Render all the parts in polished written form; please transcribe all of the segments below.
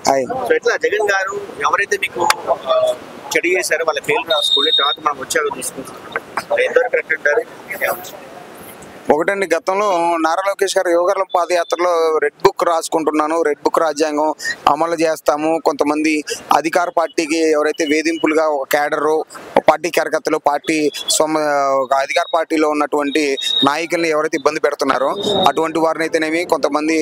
Hi. So ఎట్లా జగన్ గారు ఎవరైతే మీకు చెడు చేశారో వాళ్ళ పేర్లు రాసుకొని తర్వాత మనం వచ్చాక తీసుకుంటున్నాం ఎంతవరకు కరెక్ట్ అంటారు? ఒకటండి, గతంలో నారా లోకేష్ గారు యువగర్ల పాదయాత్రలో రెడ్ బుక్ రాసుకుంటున్నాను, రెడ్ బుక్ రాజ్యాంగం అమలు చేస్తాము, కొంతమంది అధికార పార్టీకి ఎవరైతే వేధింపులుగా ఒక క్యాడరు పార్టీ కార్యకర్తలు పార్టీ అధికార పార్టీలో ఉన్నటువంటి నాయకుల్ని ఎవరైతే ఇబ్బంది పెడుతున్నారో అటువంటి వారిని అయితేనేమి కొంతమంది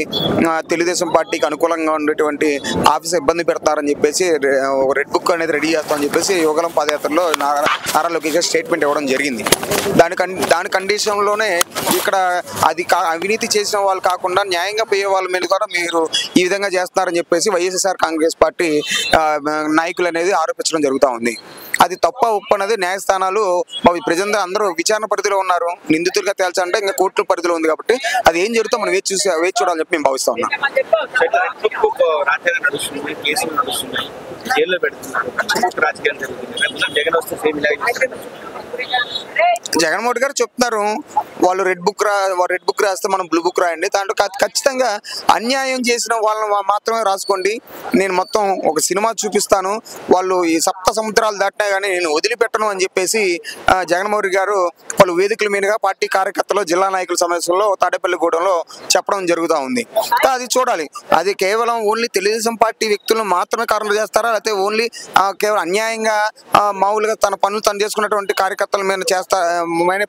తెలుగుదేశం పార్టీకి అనుకూలంగా ఉండేటువంటి ఆఫీసర్ ఇబ్బంది పెడతారని చెప్పేసి ఒక రెడ్ బుక్ అనేది రెడీ చేస్తామని చెప్పేసి యువగలం పాదయాత్రలో నారా లోకేష్ గారు స్టేట్మెంట్ ఇవ్వడం జరిగింది. దాని కండిషన్లోనే ఇక్కడ అవినీతి చేసిన వాళ్ళు కాకుండా న్యాయంగా పోయే వాళ్ళ మీద కూడా మీరు ఈ విధంగా చేస్తున్నారని చెప్పేసి వైఎస్ఆర్ కాంగ్రెస్ పార్టీ నాయకులు అనేది ఆరోపించడం జరుగుతూ ఉంది. అది తప్ప ఉప్పు అనేది న్యాయస్థానాలు ప్రజలందరూ అందరూ విచారణ పరిధిలో ఉన్నారు. నిందితులుగా తేల్చాలంటే ఇంకా కోర్టుల పరిధిలో ఉంది కాబట్టి అది ఏం జరుగుతుందో మనం వేచి చూడాలని చెప్పి మేము భావిస్తా ఉన్నాం. జగన్మోహన్ గారు చెప్తున్నారు వాళ్ళు రెడ్ బుక్ రాస్తే మనం బ్లూ బుక్ రాయండి, దాంట్లో ఖచ్చితంగా అన్యాయం చేసిన వాళ్ళని మాత్రమే రాసుకోండి, నేను మొత్తం ఒక సినిమా చూపిస్తాను, వాళ్ళు ఈ సప్త సముద్రాలు దాటినా కానీ నేను వదిలిపెట్టను అని చెప్పేసి జగన్మోహన్ గారు పలు వేదికల మీదుగా పార్టీ కార్యకర్తలు జిల్లా నాయకుల సమావేశంలో తాడేపల్లిగూడెంలో చెప్పడం జరుగుతూ ఉంది. అది చూడాలి, అది కేవలం ఓన్లీ తెలుగుదేశం పార్టీ వ్యక్తులను మాత్రమే కారణం చేస్తారా, లేకపోతే ఓన్లీ కేవలం అన్యాయంగా మామూలుగా తన పనులు తను చేసుకున్నటువంటి కార్యకర్తల మీద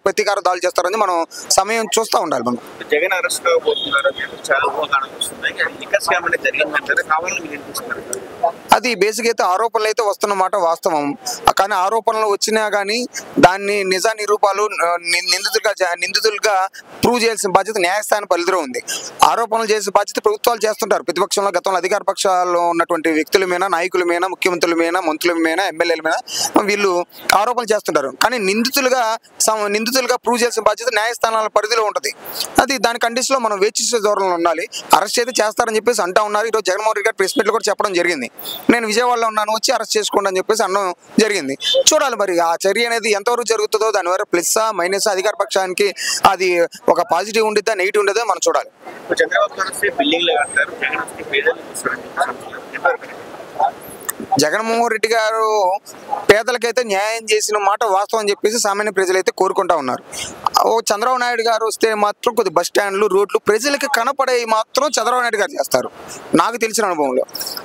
ప్రతీకార దాడులు చేస్తారని మనం సమయం చూస్తూ ఉండాలి. మనం జగన్ అరెస్ట్ కాబోతున్నారు, చాలా ఊహాగానాలు వస్తున్నాయి, జరిగిందంటారు కావాలని అది బేసిక్ అయితే ఆరోపణలు అయితే వస్తున్నమాట వాస్తవం. కానీ ఆరోపణలు వచ్చినా కానీ దాన్ని నిజ నిరూపాలు నిందితులుగా ప్రూవ్ చేయాల్సిన బాధ్యత న్యాయస్థానం పరిధిలో ఉంది. ఆరోపణలు చేసే బాధ్యత ప్రభుత్వాలు చేస్తుంటారు. ప్రతిపక్షంలో గతంలో అధికార పక్షాల్లో ఉన్నటువంటి వ్యక్తుల మీద, నాయకుల మీద, ముఖ్యమంత్రుల మీద, మంత్రుల మీద, ఎమ్మెల్యేల మీద వీళ్ళు ఆరోపణలు చేస్తుంటారు. కానీ నిందితులుగా ప్రూవ్ చేయాల్సిన బాధ్యత న్యాయస్థానాల పరిధిలో ఉంటుంది. అది దాని కండిషన్లో మనం వేచి చూసే ధోరణిలో ఉండాలి. అరెస్ట్ అయితే చేస్తారని చెప్పేసి అంటా ఉన్నారు. ఈరోజు జగన్మోహన్ రెడ్డి గారు ప్రెస్ మీట్లో కూడా చెప్పడం జరిగింది, నేను విజయవాడలో ఉన్నాను, వచ్చి అరెస్ట్ చేసుకోండి అని చెప్పేసి అనడం జరిగింది. చూడాలి మరి ఆ చర్య అనేది ఎంతవరకు జరుగుతుందో, దానివల్ల ప్లస్సా మైనస్ అధికార పక్షానికి అది ఒక పాజిటివ్ ఉండిద్దా నెగిటివ్ ఉండేదో మనం చూడాలి. జగన్మోహన్ రెడ్డి గారు పేదలకైతే న్యాయం చేసిన మాట వాస్తవం అని చెప్పేసి సామాన్య ప్రజలైతే కోరుకుంటా ఉన్నారు. చంద్రబాబు నాయుడు గారు వస్తే మాత్రం కొద్ది బస్ స్టాండ్లు, రోడ్లు ప్రజలకి కనపడే మాత్రం చంద్రబాబు నాయుడు గారు చేస్తారు. నాకు తెలిసిన అనుభవంలో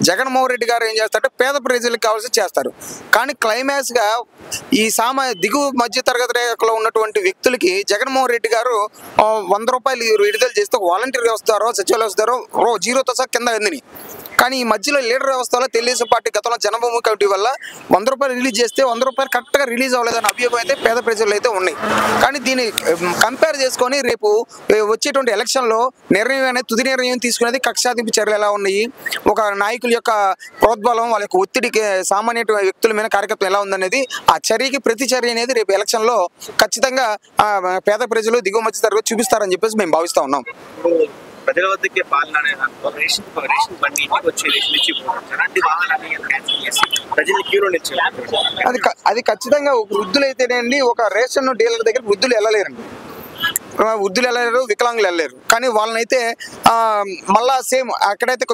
జగన్మోహన్ రెడ్డి గారు ఏం చేస్తారంటే పేద ప్రజలకు కావాల్సి చేస్తారు. కానీ క్లైమాక్స్గా ఈ దిగువ మధ్య తరగతి రేఖలో ఉన్నటువంటి వ్యక్తులకి జగన్మోహన్ రెడ్డి గారు 100 రూపాయలు విడుదల చేస్తే వాలంటీర్ వ్యవస్థ సచివాలయ వ్యవస్థ జీరోతో సహా కింద అందిని. కానీ ఈ మధ్యలో లీడర్ వ్యవస్థలో తెలుగుదేశం పార్టీ గతంలో జనభూమి కమిటీ వల్ల 100 రూపాయలు రిలీజ్ చేస్తే 100 రూపాయలు కరెక్ట్గా రిలీజ్ అవ్వలేదని అభియోగం అయితే పేద ప్రజలు అయితే ఉన్నాయి. కానీ దీన్ని కంపేర్ చేసుకొని రేపు వచ్చేటువంటి ఎలక్షన్లో నిర్ణయం అనేది తుది నిర్ణయం తీసుకునేది కక్షాదింపు చర్యలు ఎలా ఉన్నాయి, ఒక నాయకుల యొక్క ప్రోద్బలం, వాళ్ళ యొక్క ఒత్తిడికి సామాన్య వ్యక్తుల మీద కార్యకర్తలు ఎలా ఉందనేది ఆ చర్యకి ప్రతి చర్య అనేది రేపు ఎలక్షన్లో ఖచ్చితంగా పేద ప్రజలు దిగువ మధ్య తరగతి చూపిస్తారని చెప్పేసి మేము భావిస్తూ ఉన్నాం. ప్రజల వద్దకే పాలన రేషన్ బండి ఇంటికి వచ్చి రేషన్ ఇచ్చి అలాంటి వాహనాన్ని క్యాన్సిల్ చేసి ప్రజల్ని క్యూలో నిలిచారు. అది ఖచ్చితంగా వృద్ధులు అయితేనండి, ఒక రేషన్ డీలర్ దగ్గర వృద్ధులు వెళ్ళలేరండి, వృద్ధులు వెళ్ళలేరు, వికలాంగులు వెళ్ళలేరు. కానీ వాళ్ళనైతే మళ్ళా సేమ్ అక్కడైతే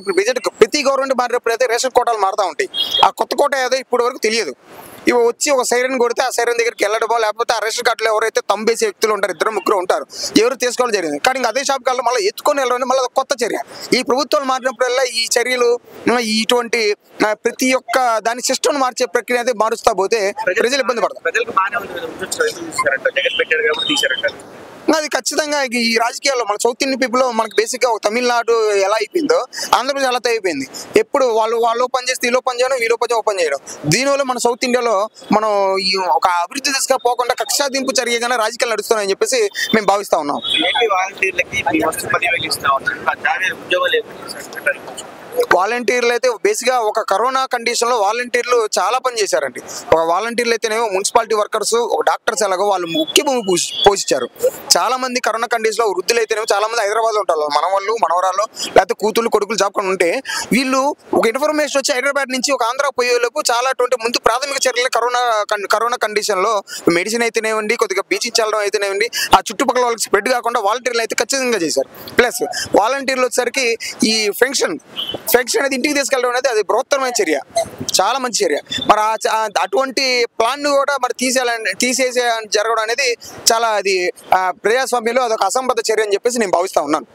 ప్రతి గవర్నమెంట్ మారినప్పుడు అయితే రేషన్ కోటాలు మారుతూ ఉంటాయి. ఆ కొత్త కోట ఏదో ఇప్పటి వరకు తెలియదు. ఇవి వచ్చి ఒక సైరన్ కొడితే ఆ సైరన్ దగ్గరికి వెళ్ళడమో, లేకపోతే ఆ రేషన్ కార్డులో ఎవరైతే తంబేసే వ్యక్తులు ఉంటారు, 2-3 ఉంటారు, ఎవరు తీసుకోవడం జరిగింది. కానీ అదే షాప్ కాళ్ళు మళ్ళీ ఎత్తుకొని వెళ్ళడం మళ్ళీ కొత్త చర్య. ఈ ప్రభుత్వాలు మారినప్పుడల్లా ఈ చర్యలు ఇటువంటి ప్రతి ఒక్క దాని సిస్టమ్ మార్చే ప్రక్రియ అయితే మారుస్తా పోతే ప్రజలు ఇబ్బంది పడతారు. అది ఖచ్చితంగా ఈ రాజకీయాల్లో మన సౌత్ ఇండియన్ పీపుల్ మనకు బేసిక్గా తమిళనాడు ఎలా అయిపోయిందో ఆంధ్రప్రదేశ్ అలా అయిపోయింది. ఎప్పుడు వాళ్ళు పని చేస్తే వీళ్ళు పని చేయడం, వీళ్ళు పని ఓపెన్ చేయడం. దీనివల్ల మన సౌత్ ఇండియాలో మనం ఈ ఒక అభివృద్ధి దిశగా పోకుండా కక్షాదింపు చర్యగానే రాజకీయాలు నడుస్తున్నాయని చెప్పేసి మేము భావిస్తా ఉన్నాం. వాలంటీర్లు అయితే బేసిక్గా ఒక కరోనా కండిషన్లో వాలంటీర్లు చాలా పని చేశారండి. ఒక వాలంటీర్లు అయితేనేమో మున్సిపాలిటీ వర్కర్స్, ఒక డాక్టర్స్ ఎలాగో వాళ్ళు ముఖ్య భూమి పోషించారు. చాలా మంది కరోనా కండిషన్లో వృద్ధులు అయితేనేమో చాలా మంది హైదరాబాద్లో ఉంటారు, మనవాళ్ళు మనవరాళ్ళు లేకపోతే కూతుళ్ళు కొడుకులు జాబ్ కొని ఉంటే వీళ్ళు ఒక ఇన్ఫర్మేషన్ వచ్చి హైదరాబాద్ నుంచి ఒక ఆంధ్ర పోయేలోపు చాలా ముందు ప్రాథమిక చర్యలు కరోనా కండిషన్లో మెడిసిన్ అయితేనేవ్వండి, కొద్దిగా బీచింగ్ చల్లడం అయితేనేవ్వండి, ఆ చుట్టుపక్కల వాళ్ళకి స్ప్రెడ్ కాకుండా వాలంటీర్లు అయితే ఖచ్చితంగా చేశారు. ప్లస్ వాలంటీర్లు వచ్చేసరికి ఈ పెన్షన్ అనేది ఇంటికి తీసుకెళ్ళడం అనేది అది బృహత్తరమైన చర్య, చాలా మంచి చర్య. మరి అటువంటి ప్లాన్ కూడా మరి తీసేసే జరగడం అనేది చాలా అది ప్రజాస్వామ్యంలో అదొక అసంబద్ధ చర్య అని చెప్పేసి నేను భావిస్తా ఉన్నాను.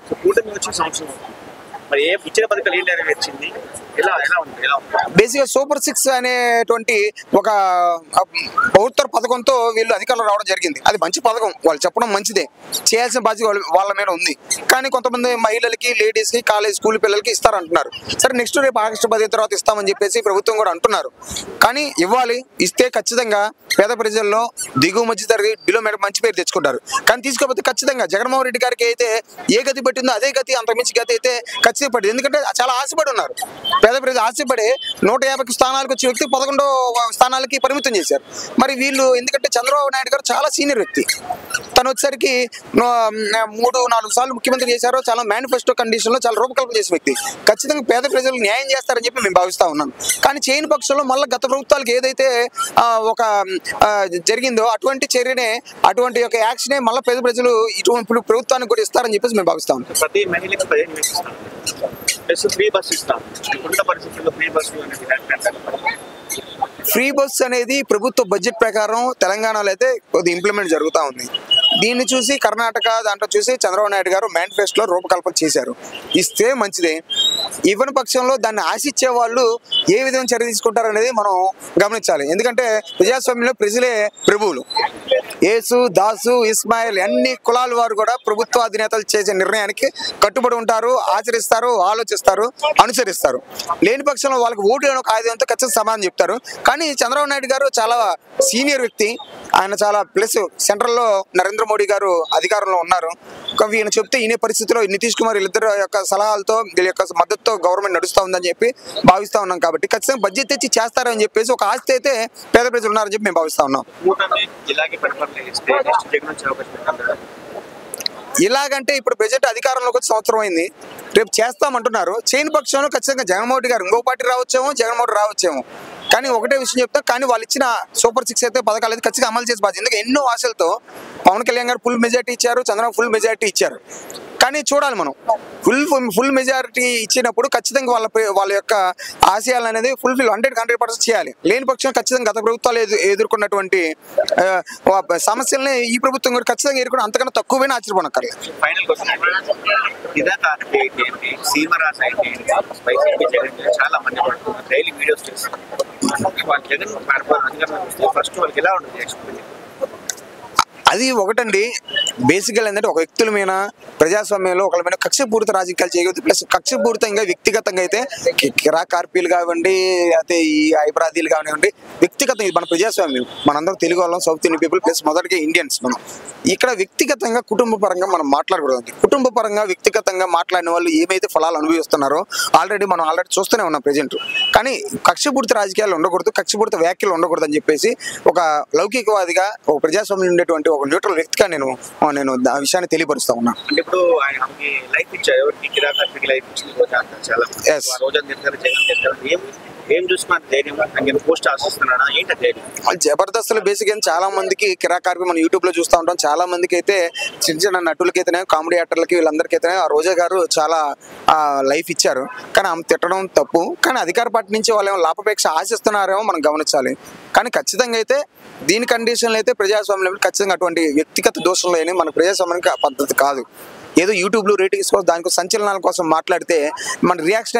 బేసిక్గా సూపర్ 6 అనేటువంటి ఒక ప్రభుత్వ పథకంతో వీళ్ళు అధికారంలో రావడం జరిగింది. అది మంచి పథకం, వాళ్ళు చెప్పడం మంచిదే, చేయాల్సిన బాధ్యత వాళ్ళ మీద ఉంది. కానీ కొంతమంది మహిళలకి, లేడీస్కి, కాలేజ్ స్కూల్ పిల్లలకి ఇస్తారంటున్నారు. సరే నెక్స్ట్ రేపు ఆగస్టు 10 తర్వాత ఇస్తామని చెప్పేసి ప్రభుత్వం కూడా అంటున్నారు. కానీ ఇవ్వాలి, ఇస్తే ఖచ్చితంగా పేద ప్రజల్లో దిగువ మధ్య తరగతి బిలో మంచి పేరు తెచ్చుకుంటారు. కానీ తీసుకోకపోతే ఖచ్చితంగా జగన్మోహన్ రెడ్డి గారికి అయితే ఏ గతి పట్టిందో అదే గతి, అంతకుమించి గతి అయితే ఖచ్చితంగా పట్టింది. ఎందుకంటే చాలా ఆశపడి ఉన్నారు పేద ప్రజలు, ఆశపడి 150 స్థానాలకు వచ్చే వ్యక్తి 11 స్థానాలకి పరిమితం చేశారు. మరి వీళ్ళు ఎందుకంటే చంద్రబాబు నాయుడు గారు చాలా సీనియర్ వ్యక్తి, తను వచ్చేసరికి 3-4 సార్లు ముఖ్యమంత్రి చేశారు, చాలా మేనిఫెస్టో కండిషన్లో చాలా రూపకల్పన చేసే వ్యక్తి. ఖచ్చితంగా పేద ప్రజలకు న్యాయం చేస్తారని చెప్పి మేము భావిస్తా ఉన్నాను. కానీ చేయని పక్షంలో మళ్ళీ గత ప్రభుత్వాలకు ఏదైతే ఒక జరిగిందో అటువంటి చర్యనే, అటువంటి ఒక యాక్షనే మళ్ళీ పేద ప్రజలు ఇటువంటి ప్రభుత్వానికి కూడా ఇస్తారని చెప్పేసి మేము భావిస్తా ఉన్నాం. ప్రతి మహిళకి ఫ్రీ బస్ ఇస్తాం. ఫ్రీ బస్ అనేది ప్రభుత్వ బడ్జెట్ ప్రకారం తెలంగాణలో అయితే కొద్ది ఇంప్లిమెంట్ జరుగుతూ ఉంది. దీన్ని చూసి కర్ణాటక దాంట్లో చూసి చంద్రబాబు నాయుడు గారు మేనిఫెస్టోలో రూపకల్పన చేశారు. ఇస్తే మంచిదే, ఇవ్వని పక్షంలో దాన్ని ఆశించే వాళ్ళు ఏ విధంగా చర్య తీసుకుంటారు అనేది మనం గమనించాలి. ఎందుకంటే ప్రజాస్వామ్యంలో ప్రజలే ప్రభువులు. యేసు, దాసు, ఇస్మాయిల్ అన్ని కులాల వారు కూడా ప్రభుత్వ అధినేతలు చేసే నిర్ణయానికి కట్టుబడి ఉంటారు, ఆచరిస్తారు, ఆలోచిస్తారు, అనుసరిస్తారు. లేని పక్షంలో వాళ్ళకి ఓటు ఒక ఆయుధంతో ఖచ్చితంగా సమాధానం చెప్తారు. కానీ చంద్రబాబు నాయుడు గారు చాలా సీనియర్ వ్యక్తి, ఆయన చాలా ప్లస్ సెంట్రల్లో నరేంద్ర మోడీ గారు అధికారంలో ఉన్నారు. ఈయన చెప్తే ఈయన పరిస్థితిలో నితీష్ కుమార్ వీళ్ళిద్దరు యొక్క సలహాలతో, వీళ్ళ యొక్క మద్దతుతో గవర్నమెంట్ నడుస్తూ ఉందని చెప్పి భావిస్తూ ఉన్నాం. కాబట్టి ఖచ్చితంగా బడ్జెట్ తెచ్చి చేస్తారని చెప్పేసి ఒక ఆస్తి అయితే పేద ప్రజలు ఉన్నారని చెప్పి మేము భావిస్తా ఉన్నాం. ఇలాగంటే ఇప్పుడు ప్రజెంట్ అధికారంలోకి వచ్చి సంవత్సరం అయింది, రేపు చేస్తామంటున్నారు. చేయని పక్షంలో ఖచ్చితంగా జగన్మోహన్ రెడ్డి గారు ఇంకో పార్టీ రావచ్చేమో, జగన్మోహన్ రెడ్డి రావచ్చేమో. కానీ ఒకటే విషయం చెప్తా, కానీ వాళ్ళు ఇచ్చిన సూపర్ 6 అయితే పథకాలు అయితే ఖచ్చితంగా అమలు చేసి బాధ్యత. ఎందుకంటే ఎన్నో ఆశలతో పవన్ కళ్యాణ్ గారు ఫుల్ మెజార్టీ ఇచ్చారు, చంద్రబాబు ఫుల్ మెజార్టీ ఇచ్చారు. కానీ చూడాలి మనం ఫుల్ మెజారిటీ ఇచ్చినప్పుడు ఖచ్చితంగా వాళ్ళ యొక్క ఆశయాలు అనేది ఫుల్ఫిల్ 100% చేయాలి. లేని పక్షం ఖచ్చితంగా గత ప్రభుత్వాలు ఎదుర్కొన్నటువంటి సమస్యల్ని ఈ ప్రభుత్వం కూడా ఖచ్చితంగా ఎదుర్కొని అంతకన్నా తక్కువైనా ఆశ్చర్యపోనక్కర్లేదు. చాలా మంది డైలీ వీడియోస్ చేస్తారు. ఫస్ట్ వాళ్ళకి ఎలా ఉంటుంది? అది ఒకటండి, బేసికల్ ఏంటంటే ఒక వ్యక్తుల మీద ప్రజాస్వామ్యంలో ఒకళ్ళ మీద కక్షపూరిత రాజకీయాలు చేయకూడదు. ప్లస్ కక్షపూరితంగా వ్యక్తిగతంగా అయితే కిరా కార్పీలు కానివ్వండి, అయితే ఈ హైదరాబాదీలు కానివ్వండి, వ్యక్తిగతంగా ఇది మన ప్రజాస్వామ్యం, మనందరం తెలుగు వాళ్ళం, సౌత్ ఇండియన్ పీపుల్, ప్లస్ మొదటిగా ఇండియన్స్. మనం ఇక్కడ వ్యక్తిగతంగా కుటుంబ పరంగా మనం మాట్లాడకూడదు. కుటుంబ పరంగా వ్యక్తిగతంగా మాట్లాడిన వాళ్ళు ఏమైతే ఫలాలు అనుభవిస్తున్నారో మనం ఆల్రెడీ చూస్తూనే ఉన్నాం ప్రజెంట్. కానీ కక్షపూరిత రాజకీయాలు ఉండకూడదు, కక్షపూరిత వ్యాఖ్యలు ఉండకూడదు అని చెప్పేసి ఒక లౌకికవాదిగా, ఒక ప్రజాస్వామ్యం ఉండేటువంటి ఒక న్యూట్రల్ వ్యక్తిగా నేను ఆ విషయాన్ని తెలియపరుస్తా ఉన్నా. ఇప్పుడు లైఫ్ ఇచ్చారు, లైఫ్ ఏం చూసుకున్నారు ధైర్యం, పోస్ట్ ఆశిస్తున్నాడా ఏంటి ధైర్యం? జబర్దస్త్లో బేసిక్ చాలా మందికి కిరా కార్పీ మనం యూట్యూబ్ లో చూస్తూ ఉంటాం. చాలా మందికి అయితే చిన్న చిన్న నటులకైతేనే, కామెడీ యాక్టర్లకి, వీళ్ళందరికైతేనే ఆ రోజా గారు చాలా లైఫ్ ఇచ్చారు. కానీ ఆమె తిట్టడం తప్పు. కానీ అధికార పార్టీ నుంచి వాళ్ళు ఏమో లాభాపేక్ష ఆశిస్తున్నారేమో మనం గమనించాలి. కానీ ఖచ్చితంగా అయితే దీని కండిషన్లు అయితే ప్రజాస్వామ్యంలో ఖచ్చితంగా అటువంటి వ్యక్తిగత దోషంలో అయినా మన ప్రజాస్వామ్యానికి పద్ధతి కాదు. ఏదో యూట్యూబ్లో రేటింగ్స్ కోసం, దానికి సంచలనాల కోసం మాట్లాడితే మన రియాక్షన్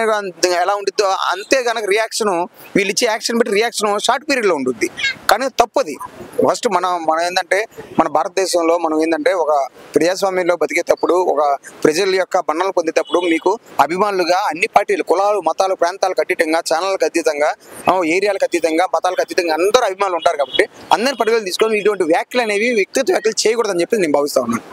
ఎలా ఉంటుందో అంతే కనుక రియాక్షన్, వీళ్ళు ఇచ్చే యాక్షన్ బట్టి రియాక్షన్ షార్ట్ పీరియడ్లో ఉంటుంది. కానీ తప్పది. ఫస్ట్ మనం ఏంటంటే మన భారతదేశంలో మనం ఏంటంటే ఒక ప్రజాస్వామ్యంలో బతికేటప్పుడు, ఒక ప్రజల యొక్క బండలు పొందేటప్పుడు మీకు అభిమానులుగా అన్ని పార్టీలు, కులాలు, మతాలు, ప్రాంతాలకు అతీతంగా, ఛానళ్ళకు అతీతంగా, ఏరియాలకు అతీతంగా, మతాలకు అతీతంగా అందరూ అభిమానులు ఉంటారు. కాబట్టి అందరిని పరిగణలు తీసుకొని ఇటువంటి వ్యాఖ్యలు అనేవి వ్యక్తిగత వ్యాఖ్యలు చేయకూడదని చెప్పి నేను భావిస్తా ఉన్నాను.